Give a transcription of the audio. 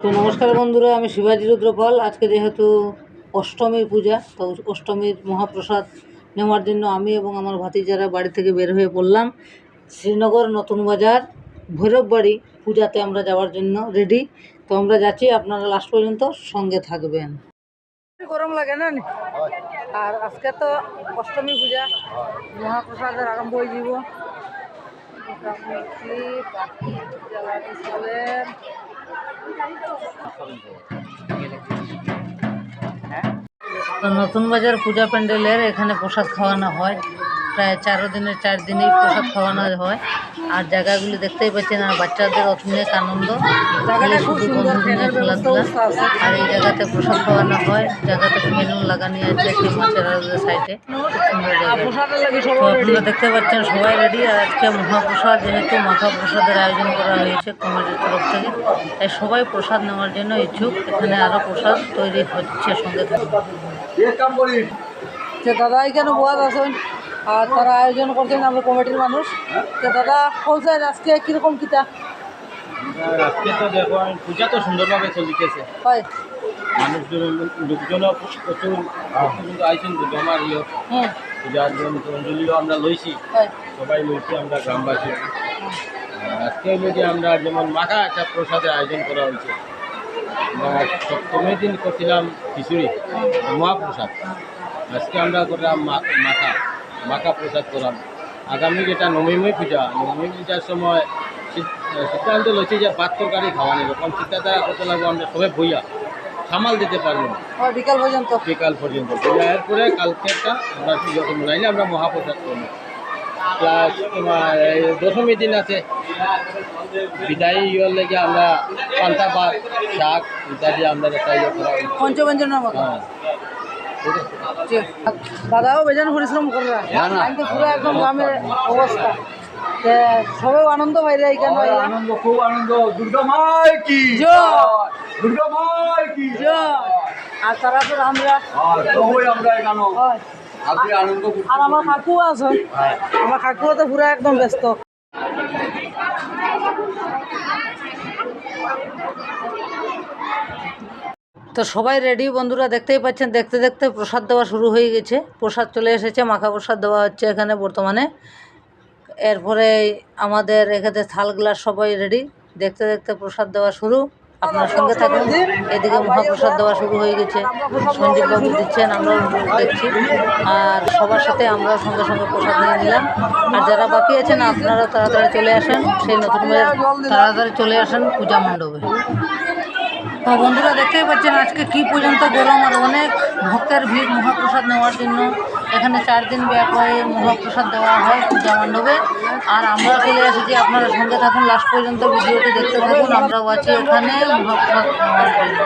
তো নমস্কার বন্ধুরা, আমি শিবাজি রুদ্রপাল। আজকে যেহেতু অষ্টমীর পূজা, তো অষ্টমীর মহাপ্রসাদ নেওয়ার জন্য আমি এবং আমার ভাতিজারা বাড়ি থেকে বের হয়ে পড়লাম। শ্রীনগর নতুন বাজার ভৈরব বাড়ি পূজাতে আমরা যাওয়ার জন্য রেডি। তো আমরা যাচ্ছি, আপনারা লাস্ট পর্যন্ত সঙ্গে থাকবেন। গরম লাগে না, আর আজকে তো অষ্টমী পূজা, মহাপ্রসাদের আরম্ভ হয়ে যাব। তো নতুন বাজার পূজা প্যান্ডেলের এখানে প্রসাদ খাওয়ানো হয়, প্রায় 4 দিনেই প্রসাদ খাওয়ানো হয়। আর জায়গাগুলি দেখতেই পাচ্ছেন, আর বাচ্চাদের অনেক আনন্দ, শুধু বন্ধু নিয়ে খেলাধুলা। আর এই জায়গাতে প্রসাদ খাওয়ানো হয়, জায়গাতে মেনু লাগানো আছে একটি মাছের সাইডে, খুব সুন্দর জায়গা। তো আপনারা দেখতে পাচ্ছেন সবাই রেডি। আর আজকে মহাপ্রসাদ, যেহেতু মহাপ্রসাদের আয়োজন করা হয়েছে কমিটির তরফ থেকে, তাই সবাই প্রসাদ নেওয়ার জন্য ইচ্ছুক। এখানে আরও প্রসাদ তৈরি হচ্ছে, সঙ্গে থাকবে। দাদা এখানে বয়াত আছেন, আর তারা আয়োজন করছেন আমরা কমিটির মানুষ। তো দাদা বলছেন আজকে কিরকম কিতা? আজকে তো দেখো পূজা তো সুন্দরভাবে চলিতেছে, হয় লোকজনও প্রচুর কিন্তু আইসেন তো আমার পূজার জন্য অঞ্জলিও আমরা লইছি, সবাই লইছি আমরা গ্রামবাসী। আজকে হইল যে আমরা যেমন মাখা একটা প্রসাদের আয়োজন করা হয়েছে। সপ্তমীর দিন করছিলাম খিচুড়ি মহাপ্রসাদ, আজকে আমরা করলাম মাখা প্রসাদ করলাম। আগামী যেটা নবমী পূজার সময় সিদ্ধান্ত লইছি যে ভাত তরকারি খাওয়ানি, যখন চিন্তাধারা করতে লাগবো আমরা সবাই বইয়া সামাল দিতে পারবো না বিকাল পর্যন্ত এরপরে কালকে একটা আমরা যখন নাইলে আমরা মহাপ্রসাদ করবো। প্লাস তোমার দশমীর দিন আছে বিদায়ী ইয়ের লেগে আমরা পান্তা ভাত শাক ইত্যাদি আমরা একটা ইয়ে করা পঞ্চব্যঞ্জনের মতো। দাদাও বেজান পরিশ্রম করা, তো পুরো একদম গ্রামের অবস্থা, সবাই আনন্দ বাইরে এখানে আনন্দ, খুব আনন্দ। দুর্গা মাই কি জয়, দুর্গা মাই কি জয়। আর তারা তো আমরা এখানে আনন্দ। আর আমার কাকু আছে, আমার কাকুও তো পুরো একদম ব্যস্ত। তো সবাই রেডি বন্ধুরা, দেখতেই পাচ্ছেন। দেখতে দেখতে প্রসাদ দেওয়া শুরু হয়ে গেছে, প্রসাদ চলে এসেছে, মাখা প্রসাদ দেওয়া হচ্ছে এখানে বর্তমানে। এরপরে আমাদের এখানে থাল গ্লাস সবাই রেডি, দেখতে দেখতে প্রসাদ দেওয়া শুরু। আপনার সঙ্গে থাকুন। এদিকে মহাপ্রসাদ দেওয়া শুরু হয়ে গেছে, সঞ্জীববাবু দিচ্ছেন, আমরাও দেখছি। আর সবার সাথে আমরাও সঙ্গে সঙ্গে প্রসাদ নিয়ে নিলাম। আর যারা বাকি আছেন আপনারা তাড়াতাড়ি চলে আসেন, সেই নতুন তাড়াতাড়ি চলে আসেন পূজা মণ্ডপে। তো বন্ধুরা দেখতেই পাচ্ছেন আজকে কি পর্যন্ত গরম, আর অনেক ভক্তের ভিড় মহাপ্রসাদ নেওয়ার জন্য। এখানে 4 দিন ব্যাপী মহাপ্রসাদ দেওয়া হয় পূজা মণ্ডপে। আর আমরা চলে এসেছি, আপনারা সঙ্গে থাকুন, লাস্ট পর্যন্ত ভিডিওটি দেখতে থাকুন। আমরাও আছি এখানে মহাপ্রসাদ নেওয়ার জন্য।